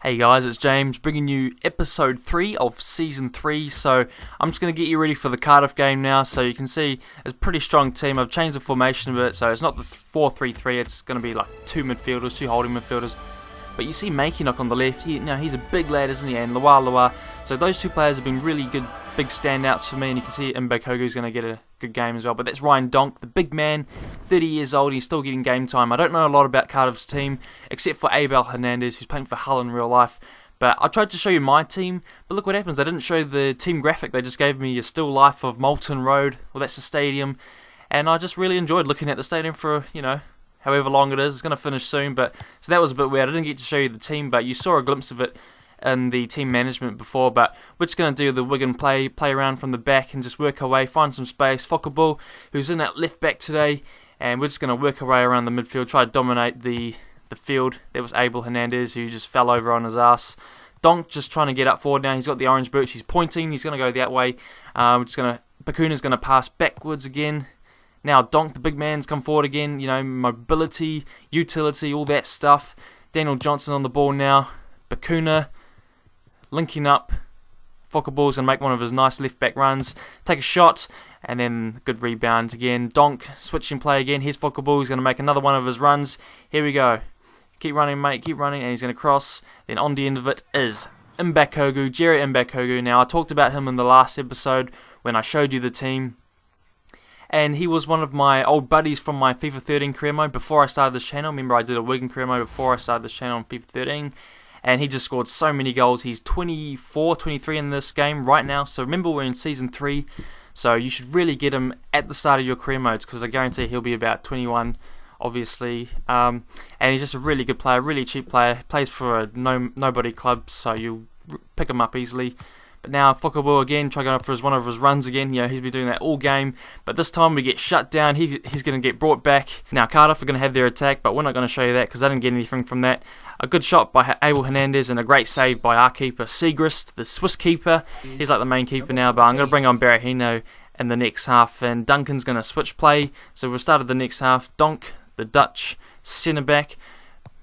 Hey guys, it's James bringing you episode 3 of season 3. So I'm just going to get you ready for the Cardiff game now. So you can see it's a pretty strong team. I've changed the formation a bit, so it's not the 4-3-3. It's going to be like two midfielders, two holding midfielders. But you see Makinock on the left. He's a big lad, isn't he? And Lua. So those two players have been really good, big standouts for me. And you can see Mbakogu's going to get a good game as well. But that's Ryan Donk, the big man, 30 years old. He's still getting game time. I don't know a lot about Cardiff's team, except for Abel Hernandez, who's playing for Hull in real life. But I tried to show you my team, but look what happens. They didn't show the team graphic. They just gave me a still life of Moulton Road. Well, that's the stadium. And I just really enjoyed looking at the stadium for, however long it is. It's going to finish soon, but so that was a bit weird. I didn't get to show you the team, but you saw a glimpse of it in the team management before. But we're just going to do the Wigan play around from the back and just work our way, find some space. Focke-Ball, who's in at left back today, and we're just going to work our way around the midfield, try to dominate the field. There was Abel Hernandez, who just fell over on his ass. Donk just trying to get up forward now. He's got the orange boots. He's pointing. He's going to go that way. Bakuna's going to pass backwards again. Now Donk, the big man's come forward again. Mobility, utility, all that stuff. Daniel Johnson on the ball now. Bakuna linking up. Focke-Ball's going to make one of his nice left back runs. Take a shot, and then good rebound again. Donk switching play again. Here's Focke-Ball. He's going to make another one of his runs. Here we go. Keep running, mate. Keep running, and he's going to cross. Then on the end of it is Mbakogu, Jerry Mbakogu. Now I talked about him in the last episode when I showed you the team. And he was one of my old buddies from my FIFA 13 career mode before I started this channel. Remember, I did a Wigan career mode before I started this channel on FIFA 13. And he just scored so many goals. He's 24, 23 in this game right now. So remember, we're in Season 3. So you should really get him at the start of your career modes, because I guarantee he'll be about 21, obviously. And he's just a really good player, really cheap player. Plays for a nobody club, so you'll pick him up easily. But now Focke-Ball again, trying to go for one of his runs again. He's been doing that all game. But this time we get shut down. He's going to get brought back. Now Cardiff are going to have their attack, but we're not going to show you that because I didn't get anything from that. A good shot by Abel Hernandez and a great save by our keeper, Segrist, the Swiss keeper. He's like the main keeper now, but I'm going to bring on Berahino in the next half. And Duncan's going to switch play. So we'll start at the next half. Donk, the Dutch centre-back.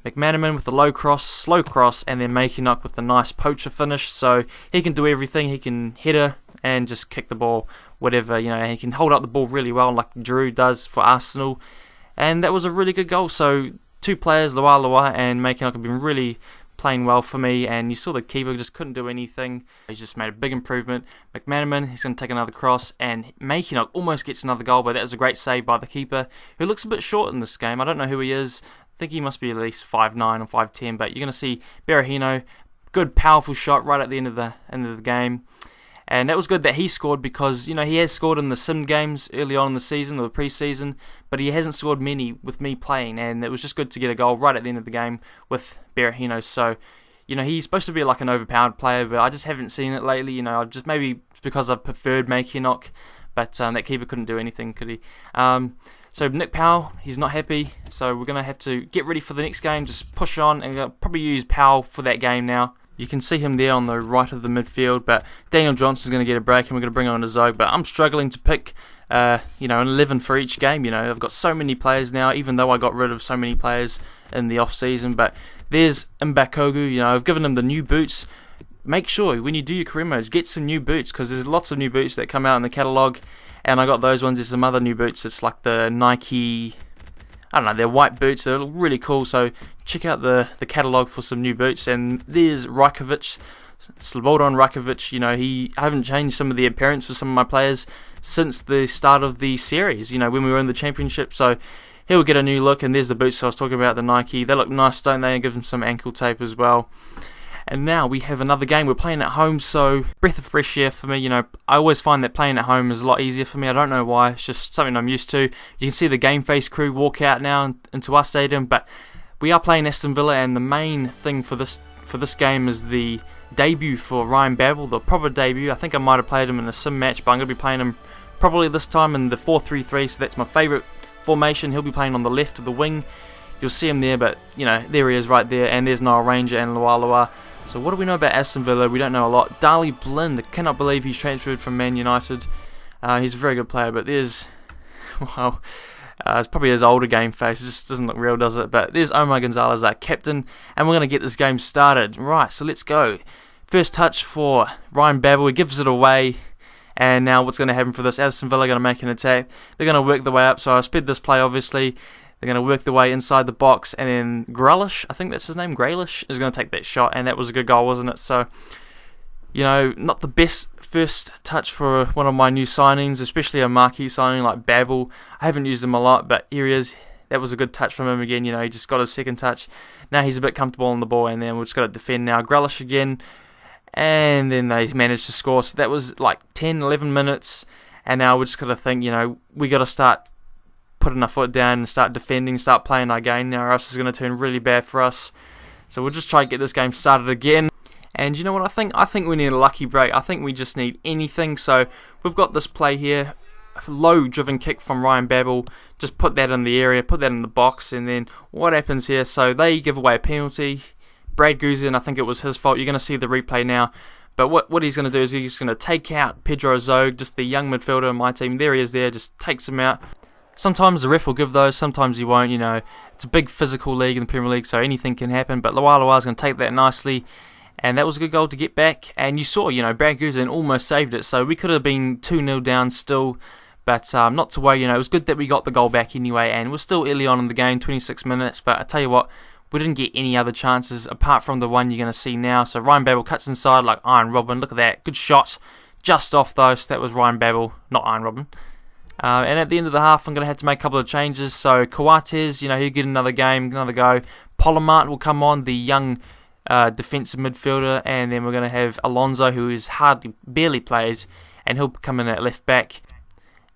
McManaman with the low cross, slow cross, and then Makinock with the nice poacher finish. So he can do everything. He can header and just kick the ball, whatever. He can hold up the ball really well, like Drew does for Arsenal. And that was a really good goal. So two players, Lua and Makinock, have been really playing well for me. And you saw the keeper just couldn't do anything. He's just made a big improvement. McManaman, he's going to take another cross, and Makinock almost gets another goal, but that was a great save by the keeper, who looks a bit short in this game. I don't know who he is. I think he must be at least 5'9 or 5'10, but you're going to see Berahino, good powerful shot right at the end of the game. And that was good that he scored, because he has scored in the sim games early on in the season or the pre-season, but he hasn't scored many with me playing, and it was just good to get a goal right at the end of the game with Berahino. So he's supposed to be like an overpowered player, but I just haven't seen it lately. Just maybe because I preferred Makinock, but that keeper couldn't do anything, could he? So Nick Powell, he's not happy, so we're going to have to get ready for the next game, just push on, and probably use Powell for that game now. You can see him there on the right of the midfield, but Daniel Johnson's going to get a break, and we're going to bring on a Zog. But I'm struggling to pick, an 11 for each game. I've got so many players now, even though I got rid of so many players in the off-season. But there's Mbakogu. I've given him the new boots. Make sure when you do your career modes, get some new boots, because there's lots of new boots that come out in the catalogue. And I got those ones. There's some other new boots. It's like the Nike, I don't know, they're white boots. They're really cool. So check out the catalogue for some new boots. And there's Rajkovic, Slobodan Rajkovic. I haven't changed some of the appearance for some of my players since the start of the series, when we were in the championship. So he'll get a new look. And there's the boots I was talking about, the Nike. They look nice, don't they? And give them some ankle tape as well. And now we have another game. We're playing at home, so breath of fresh air for me. I always find that playing at home is a lot easier for me. I don't know why. It's just something I'm used to. You can see the Game Face crew walk out now into our stadium, but we are playing Aston Villa, and the main thing for this game is the debut for Ryan Babel, the proper debut. I think I might have played him in a sim match, but I'm going to be playing him probably this time in the 4-3-3, so that's my favourite formation. He'll be playing on the left of the wing. You'll see him there, but there he is right there, and there's Niall Ranger and Lua. So what do we know about Aston Villa? We don't know a lot. Darley Blind, I cannot believe he's transferred from Man United. He's a very good player, but there's, It's probably his older game face. It just doesn't look real, does it? But there's Omar Gonzalez, our captain, and we're going to get this game started. Right, so let's go. First touch for Ryan Babel. He gives it away. And now what's going to happen for this? Aston Villa are going to make an attack. They're going to work their way up. So I sped this play, obviously. They're going to work their way inside the box. And then Grealish, I think that's his name, Grealish, is going to take that shot. And that was a good goal, wasn't it? So, you know, not the best first touch for one of my new signings, especially a marquee signing like Babel. I haven't used him a lot, but here he is. That was a good touch from him again. You know, he just got his second touch. Now he's a bit comfortable on the ball. And then we've just got to defend now. Grealish again. And then they managed to score. So that was like 10, 11 minutes. And now we're just got to think, you know, we got to start putting our foot down and start defending, start playing our game now, or else it's going to turn really bad for us. So we'll just try and get this game started again. And you know what I think? I think we need a lucky break. I think we just need anything. So we've got this play here. A low driven kick from Ryan Babel. Just put that in the area, put that in the box. And then what happens here? So they give away a penalty. Brad Guzin, I think it was his fault. You're going to see the replay now. But what he's going to do is he's going to take out Pedro Zog, just the young midfielder in my team. There he is there, just takes him out. Sometimes the ref will give those, sometimes he won't. You know, it's a big physical league in the Premier League, so anything can happen. But Lualawa's going to take that nicely. And that was a good goal to get back. And you saw, you know, Brad Guzin almost saved it. So we could have been 2-0 down still. But not to worry, you know, it was good that we got the goal back anyway. And we're still early on in the game, 26 minutes. But I tell you what, we didn't get any other chances apart from the one you're going to see now. So Ryan Babel cuts inside like Iron Robin. Look at that. Good shot. Just off though. So that was Ryan Babel, not Iron Robin. And at the end of the half, I'm going to have to make a couple of changes. So Coates, you know, he'll get another game, another go. Polymart will come on, the young defensive midfielder. And then we're going to have Alonso, who is barely played. And he'll come in at left back.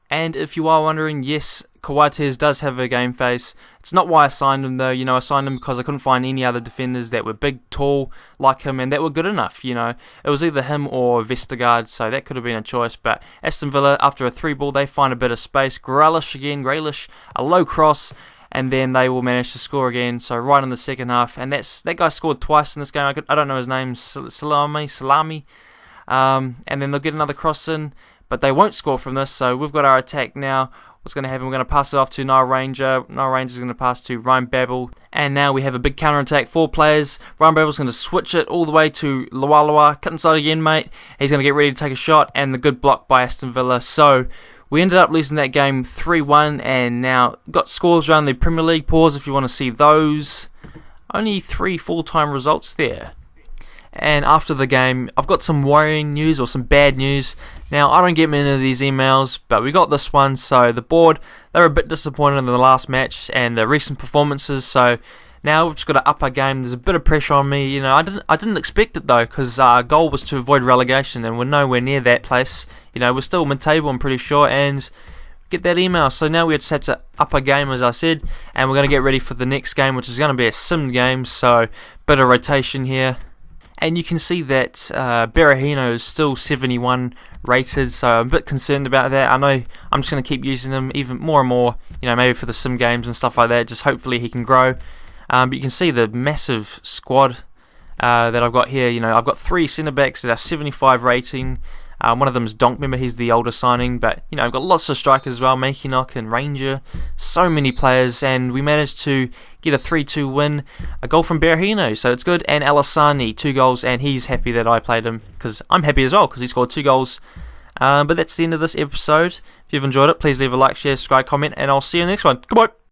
And if you are wondering, yes, Coates does have a game face. It's not why I signed him though. You know, I signed him because I couldn't find any other defenders that were big, tall like him and that were good enough. You know, it was either him or Vestergaard, so that could have been a choice. But Aston Villa, after a 3-ball, they find a bit of space. Grealish, a low cross, and then they will manage to score again. So right in the second half, and that guy scored twice in this game. I don't know his name, Salami. And then they'll get another cross in. But they won't score from this, so we've got our attack now. What's going to happen? We're going to pass it off to Niall Ranger. Niall Ranger is going to pass to Ryan Babel. And now we have a big counter-attack. 4 players. Ryan Babel's going to switch it all the way to Lualawa. Cut inside again, mate. He's going to get ready to take a shot. And the good block by Aston Villa. So we ended up losing that game 3-1. And now got scores around the Premier League. Pause if you want to see those. Only 3 full-time results there. And after the game, I've got some worrying news or some bad news. Now, I don't get many of these emails, but we got this one. So the board, they were a bit disappointed in the last match and the recent performances. So now we've just got to up our game. There's a bit of pressure on me. You know, I didn't expect it though, because our goal was to avoid relegation, and we're nowhere near that place. You know, we're still mid-table, I'm pretty sure, and get that email. So now we just have to up our game, as I said, and we're going to get ready for the next game, which is going to be a sim game. So bit of rotation here. And you can see that Berahino is still 71 rated, so I'm a bit concerned about that. I know I'm just going to keep using him even more and more, you know, maybe for the sim games and stuff like that, just hopefully he can grow. But you can see the massive squad that I've got here. You know, I've got 3 centre-backs that are 75 rating. One of them is Donk, remember he's the older signing, but you know, I've got lots of strikers as well, Makinok and Ranger, so many players, and we managed to get a 3-2 win, a goal from Berahino, so it's good, and Alassani, 2 goals, and he's happy that I played him, because I'm happy as well, because he scored 2 goals. But that's the end of this episode. If you've enjoyed it, please leave a like, share, subscribe, comment, and I'll see you in the next one. Goodbye!